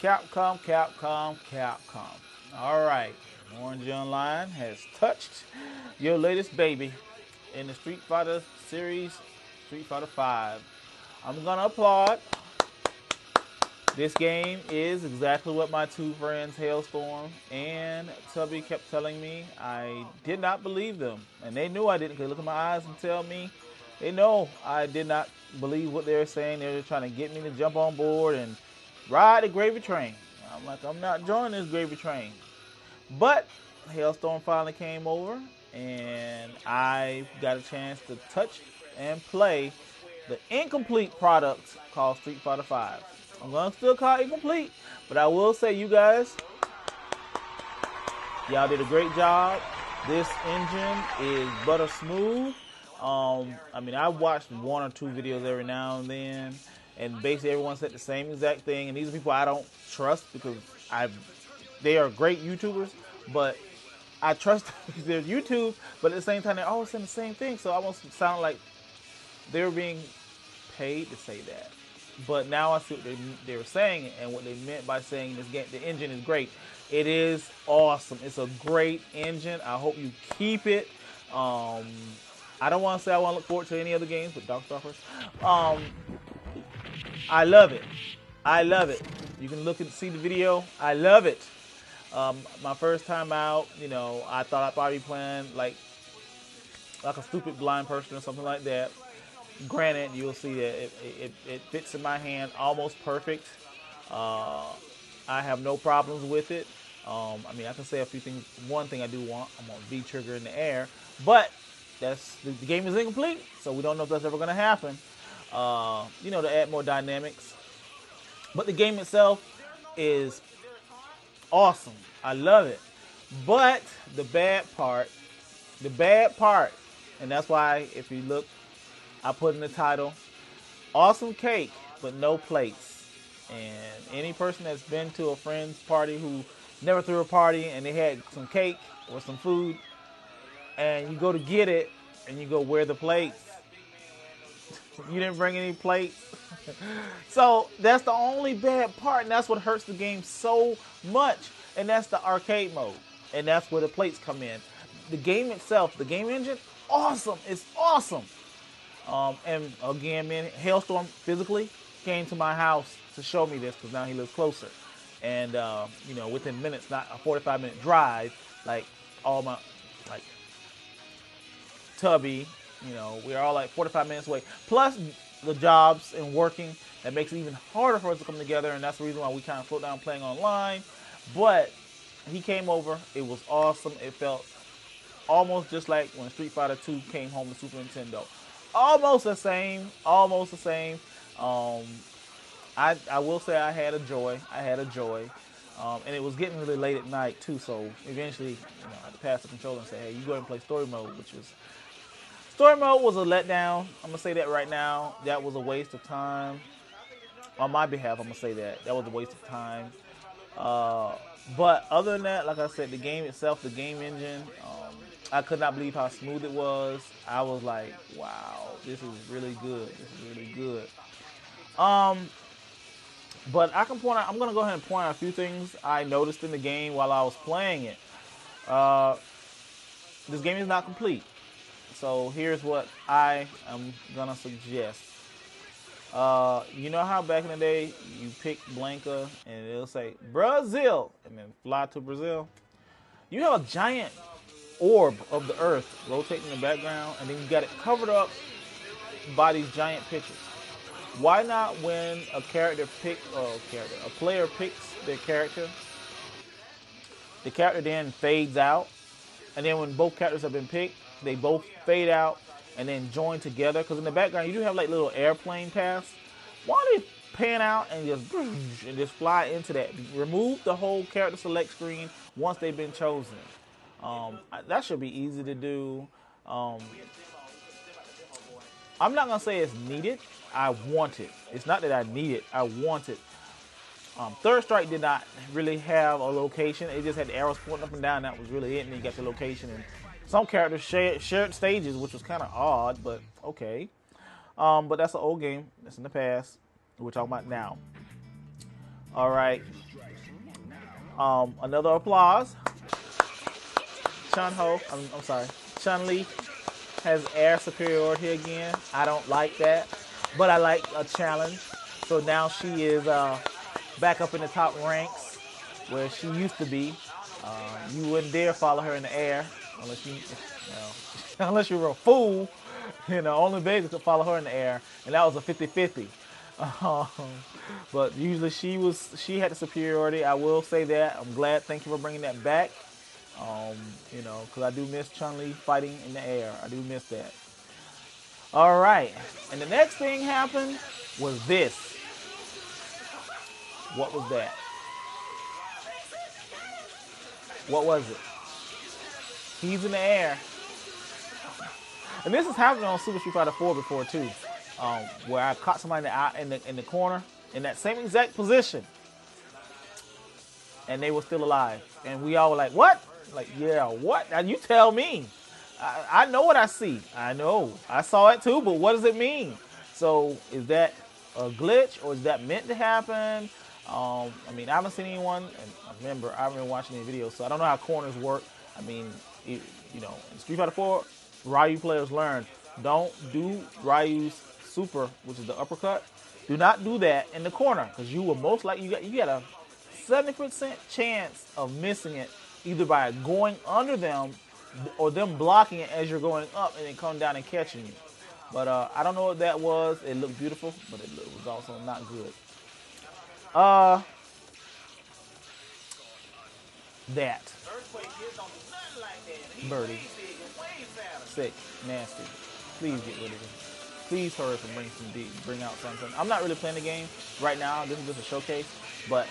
Capcom, Capcom, Capcom. All right, Orange Online has touched your latest baby in the Street Fighter series, Street Fighter 5. I'm gonna applaud. This game is exactly what my two friends, Hailstorm and Tubby, kept telling me. I did not believe them, and they knew I didn't. They look in my eyes and tell me they know I did not believe what they were saying. They were trying to get me to jump on board and ride the gravy train. I'm like, I'm not joining this gravy train. But Hailstorm finally came over, and I got a chance to touch and play the incomplete product called Street Fighter 5. I'm going to still call it incomplete, but I will say, you guys, y'all did a great job. This engine is butter smooth. I mean, I watched one or two videos every now and then, and basically everyone said the same exact thing. And these are people I don't trust because they are great YouTubers, but I trust their YouTube. But at the same time, they're always saying the same thing, so I almost sound like they were being paid to say that. But now I see what they were saying and what they meant by saying this game. The engine is great. It is awesome. It's a great engine. I hope you keep it. I don't want to say I want to look forward to any other games, but Darkstalkers. I love it. I love it. You can look and see the video. I love it. My first time out, you know, I thought I'd probably be playing like a stupid blind person or something like that. Granted, you'll see that it fits in my hand almost perfect. I have no problems with it. I mean, I can say a few things. One thing I do want, I'm on V trigger in the air, but the game is incomplete, so we don't know if that's ever going to happen. You know, to add more dynamics. But the game itself is awesome. I love it. But the bad part, and that's why if you look, I put in the title, awesome cake, but no plates. And any person that's been to a friend's party who never threw a party and they had some cake or some food, and you go to get it, and you go, where are the plates? You didn't bring any plates. So that's the only bad part, and that's what hurts the game so much. And that's the arcade mode, and that's where the plates come in. The game itself, the game engine, awesome. It's awesome. And again, man, Hailstorm physically came to my house to show me this because now he lives closer. And, you know, within minutes, not a 45-minute drive, like Tubby, you know, we're all like 45 minutes away. Plus the jobs and working, that makes it even harder for us to come together. And that's the reason why we kind of slowed down playing online. But he came over. It was awesome. It felt almost just like when Street Fighter 2 came home to Super Nintendo. Almost the same. Almost the same. I will say I had a joy. And it was getting really late at night too. So eventually, you know, I had to pass the controller and say, "Hey, you go ahead and play story mode," story mode was a letdown. I'm gonna say that right now. That was a waste of time. On my behalf, I'm gonna say that was a waste of time. But other than that, like I said, the game itself, the game engine, I could not believe how smooth it was. I was like, wow, this is really good. But I'm going to go ahead and point out a few things I noticed in the game while I was playing it. This game is not complete. So here's what I am going to suggest. You know how back in the day you pick Blanca and it'll say Brazil and then fly to Brazil? You have a giant orb of the earth rotating in the background, and then you got it covered up by these giant pictures. Why not when a player picks their character, the character then fades out, and then when both characters have been picked, they both fade out and then join together? Because in the background you do have like little airplane paths. Why don't they pan out and just fly into that? Remove the whole character select screen once they've been chosen. That should be easy to do. I'm not going to say it's needed. I want it. It's not that I need it. I want it. Third Strike did not really have a location. It just had the arrows pointing up and down. That was really it. And then you got the location. And some characters shared stages, which was kind of odd, but okay. But that's an old game. That's in the past. We're talking about now. All right. Another applause. I'm sorry. Chun-Li has air superiority again. I don't like that, but I like a challenge. So now she is back up in the top ranks where she used to be. You wouldn't dare follow her in the air unless unless you were a fool. Only Vega could follow her in the air, and that was a 50-50. But usually she had the superiority. I will say that. I'm glad. Thank you for bringing that back. Because I do miss Chun-Li fighting in the air. I do miss that. All right, and the next thing happened was this. What was that? What was it? He's in the air. And this has happened on Super Street Fighter 4 before too, where I caught somebody in the corner in that same exact position, and they were still alive, and we all were like, "What?" Like, yeah, what? Now you tell me. I know what I see. I know. I saw it too, but what does it mean? So is that a glitch or is that meant to happen? I haven't seen anyone, and I haven't been watching any videos, so I don't know how corners work. In Street Fighter 4, Ryu players learn, don't do Ryu's super, which is the uppercut. Do not do that in the corner, because you will most likely, you get a 70% chance of missing it, either by going under them or them blocking it as you're going up and then coming down and catching you. But I don't know what that was. It looked beautiful, but it was also not good. That. Birdie. Sick. Nasty. Please get rid of it. Please hurry up and bring out something. I'm not really playing the game right now. This is just a showcase. But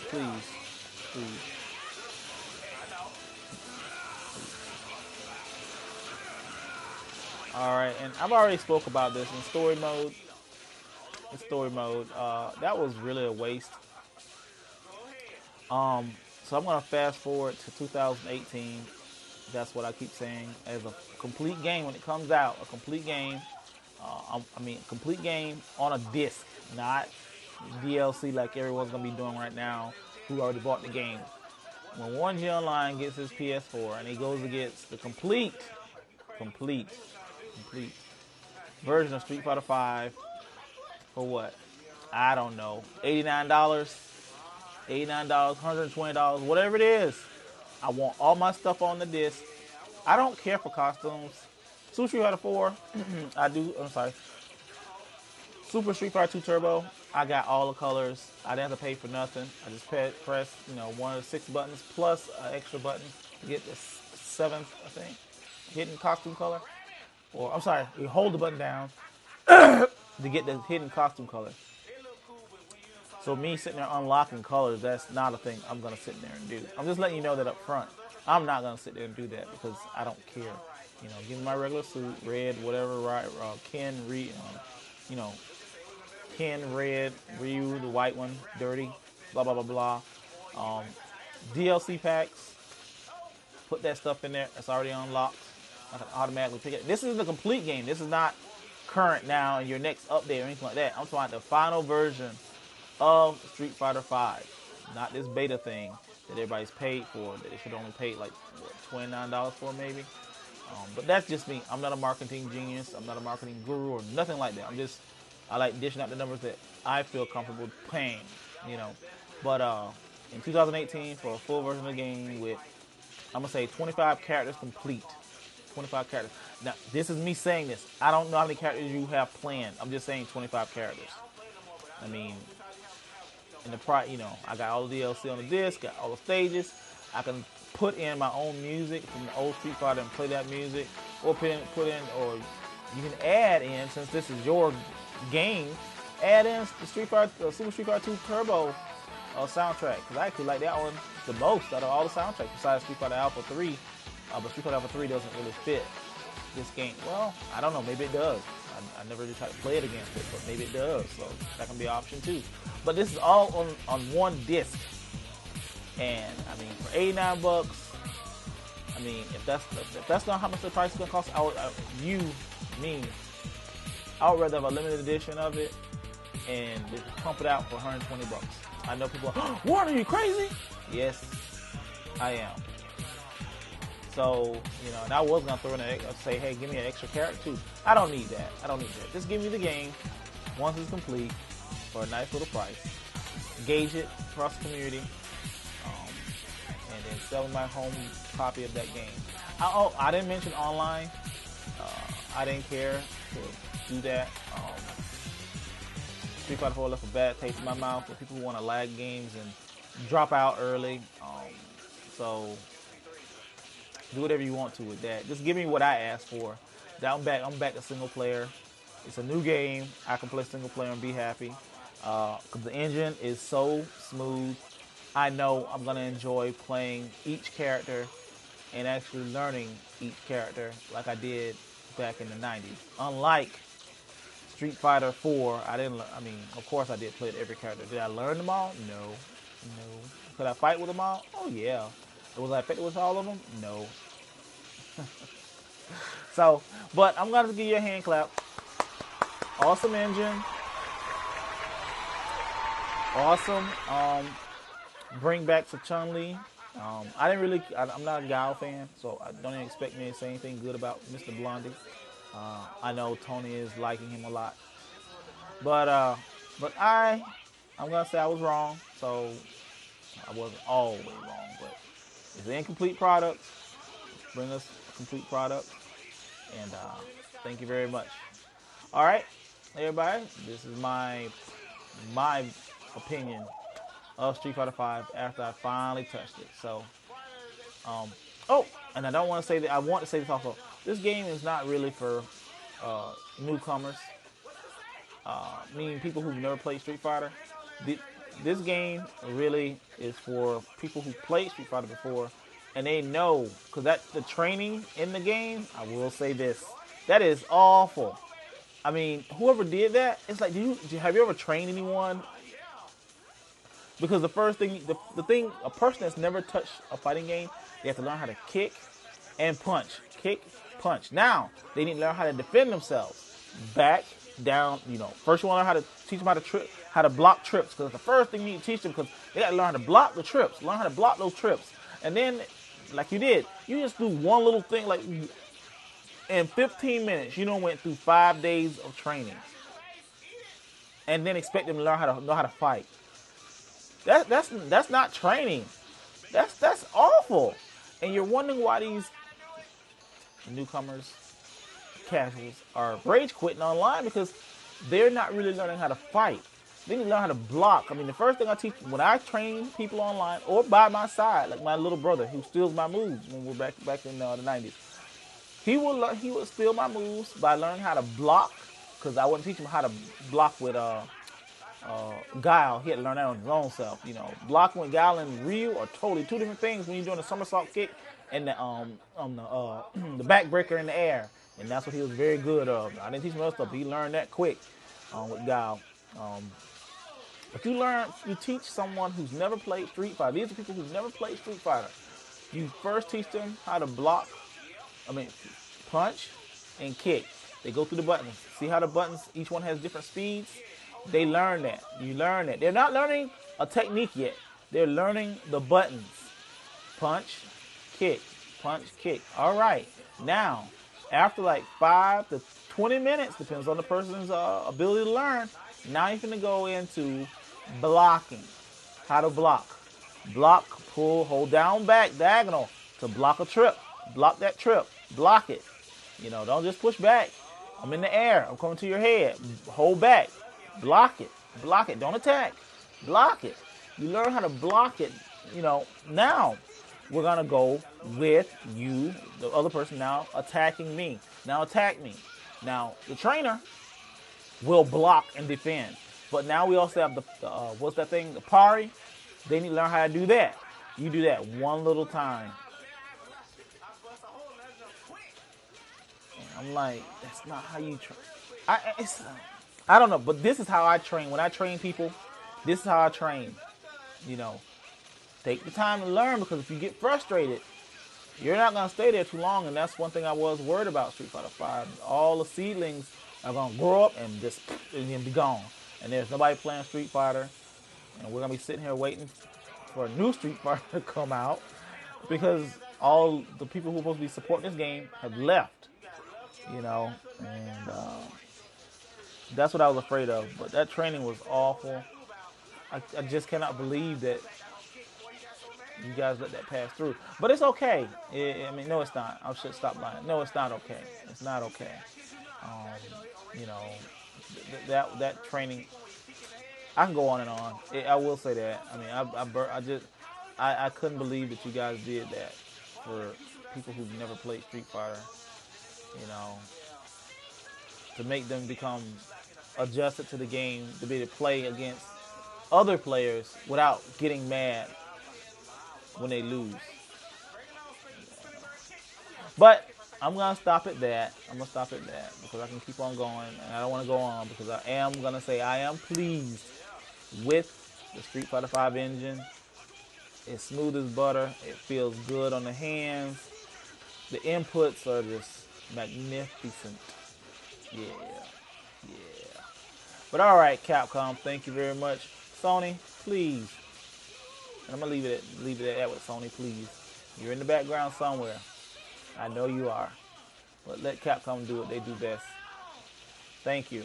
please. Alright, and I've already spoke about this in story mode. That was really a waste. So I'm going to fast forward to 2018. That's what I keep saying. As a complete game, when it comes out, a complete game. Complete game on a disc, not DLC like everyone's going to be doing right now who already bought the game. When warrengonline gets his PS4 and he goes against the complete version of Street Fighter 5 for what? I don't know. $89, $120, whatever it is. I want all my stuff on the disc. I don't care for costumes. Super Street Fighter 4, Super Street Fighter 2 Turbo, I got all the colors. I didn't have to pay for nothing. I just pressed, one of the 6 buttons plus an extra button to get the 7th, I think, hidden costume color. Or, you hold the button down to get the hidden costume color. So me sitting there unlocking colors, that's not a thing I'm going to sit there and do. I'm just letting you know that up front. I'm not going to sit there and do that because I don't care. Give me my regular suit, red, whatever, right? Ken, red, Ryu, the white one, dirty, blah, blah, blah, blah. DLC packs, put that stuff in there. It's already unlocked. I can automatically pick it. This is the complete game. This is not current now and your next update or anything like that. I'm talking about the final version of Street Fighter 5. Not this beta thing that everybody's paid for. That they should only pay like $29 for maybe. But that's just me. I'm not a marketing genius. I'm not a marketing guru or nothing like that. I like dishing out the numbers that I feel comfortable paying, But in 2018, for a full version of the game with, I'm going to say 25 characters complete. 25 characters. Now, this is me saying this. I don't know how many characters you have planned. I'm just saying 25 characters. I got all the DLC on the disc, got all the stages. I can put in my own music from the old Street Fighter and play that music, or or you can add in, since this is your game, add in the Super Street Fighter 2 Turbo soundtrack, because I actually like that one the most out of all the soundtracks besides Street Fighter Alpha 3. But Street Fighter Alpha 3 doesn't really fit this game. Well, I don't know. Maybe it does. I never really tried to play it against it, but maybe it does. So that can be an option too. But this is all on one disc. And for $89, if that's not how much the price is gonna cost, I would rather have a limited edition of it and just pump it out for 120 bucks. I know people are, Warren, are you crazy? Yes, I am. So, you know, and I was going to throw in say, hey, give me an extra character too. I don't need that. I don't need that. Just give me the game once it's complete for a nice little price. Gauge it across the community, and then sell my home copy of that game. I didn't mention online. I didn't care to do that. Street Fighter 4 left a bad taste in my mouth for people who want to lag games and drop out early. So do whatever you want to with that. Just give me what I asked for. I'm back to single player. It's a new game. I can play single player and be happy. Because the engine is so smooth. I know I'm going to enjoy playing each character and actually learning each character like I did back in the 90s. Unlike Street Fighter 4, of course I did play every character. Did I learn them all? No. Could I fight with them all? Oh, yeah. Was I effective with all of them? No. So, but I'm going to give you a hand clap. Awesome engine. Awesome. Bring back to Chun-Li. I'm not a Gao fan, so I don't even expect me to say anything good about Mr. Blondie. I know Tony is liking him a lot. But I'm going to say I was wrong, so I wasn't all the way wrong, but it's an incomplete product. Bring us a complete product, and thank you very much. All right, everybody, this is my opinion of Street Fighter V after I finally touched it. So, and I don't want to say that. I want to say this also. This game is not really for newcomers, meaning people who've never played Street Fighter. This game really is for people who played Street Fighter before, and they know, because the training in the game, I will say this, that is awful. I mean, whoever did that, it's like, have you ever trained anyone? Because the first thing, the thing, a person that's never touched a fighting game, they have to learn how to kick and punch. Kick, punch. Now, they need to learn how to defend themselves. Back, down, First you want to learn how to teach them how to block trips. Because the first thing you need to teach them, because they got to learn how to block the trips. Learn how to block those trips. And then, like you did, you just do one little thing, like in 15 minutes, went through 5 days of training. And then expect them to know how to fight. That's not training. That's awful. And you're wondering why these newcomers, casuals, are rage quitting online, because they're not really learning how to fight. They need to learn how to block. I mean, the first thing I teach when I train people online or by my side, like my little brother who steals my moves when we're back in the 90s, he would steal my moves by learning how to block, because I wouldn't teach him how to block with Guile. He had to learn that on his own self. Blocking with Guile and Ryu are totally two different things when you're doing a somersault kick and the backbreaker in the air. And that's what he was very good of. I didn't teach him other stuff, but he learned that quick with Guile. But you teach someone who's never played Street Fighter. These are people who've never played Street Fighter. You first teach them how to punch and kick. They go through the buttons. See how the buttons, each one has different speeds? They learn that. You learn that. They're not learning a technique yet. They're learning the buttons. Punch, kick, punch, kick. All right. Now, after like 5 to 20 minutes, depends on the person's ability to learn, now you're going to go into blocking. How to block. Block, pull, hold down, back, diagonal to block a trip. Block that trip. Block it. Don't just push back. I'm in the air. I'm coming to your head. Hold back. Block it. Block it. Don't attack. Block it. You learn how to block it. Now we're going to go with you, the other person now attacking me. Now attack me. Now the trainer will block and defend. But now we also have the, what's that thing? The parry. They need to learn how to do that. You do that one little time. I'm like, that's not how you train. I don't know, but this is how I train. When I train people, this is how I train. Take the time to learn, because if you get frustrated, you're not going to stay there too long. And that's one thing I was worried about Street Fighter V. All the seedlings are going to grow up and then be gone. and there's nobody playing Street Fighter, and we're gonna be sitting here waiting for a new Street Fighter to come out because all the people who are supposed to be supporting this game have left, you know, and that's what I was afraid of. But that training was awful. I just cannot believe that you guys let that pass through. But it's okay. I mean, no, it's not. I should stop lying. No, it's not okay. It's not okay. You know, that training. I can go on and on. I will say that. I mean, I couldn't believe that you guys did that for people who've never played Street Fighter. You know, to make them become adjusted to the game, to be able to play against other players without getting mad when they lose. But I'm gonna stop at that. Because I can keep on going, and I don't want to go on because I am gonna say I am pleased with the Street Fighter V engine. It's smooth as butter. It feels good on the hands. The inputs are just magnificent. Yeah. But all right, Capcom, thank you very much. Sony, please. And I'm gonna leave it at that with Sony, please. You're in the background somewhere. I know you are. But let Capcom do what they do best. Thank you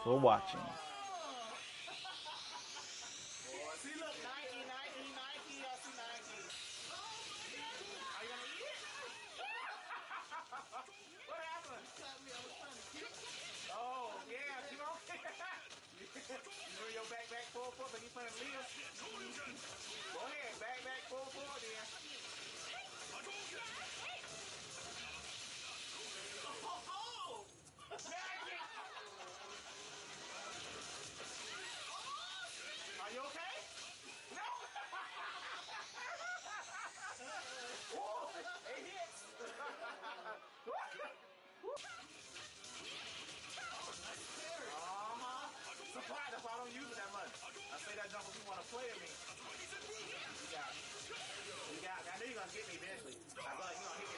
for watching. Are you okay? No! Whoa! It hits! Surprise, that's why I don't use it that much. I say that jump if you want to play at me. You got, I knew you were going to get me eventually. I thought you were going to hit me.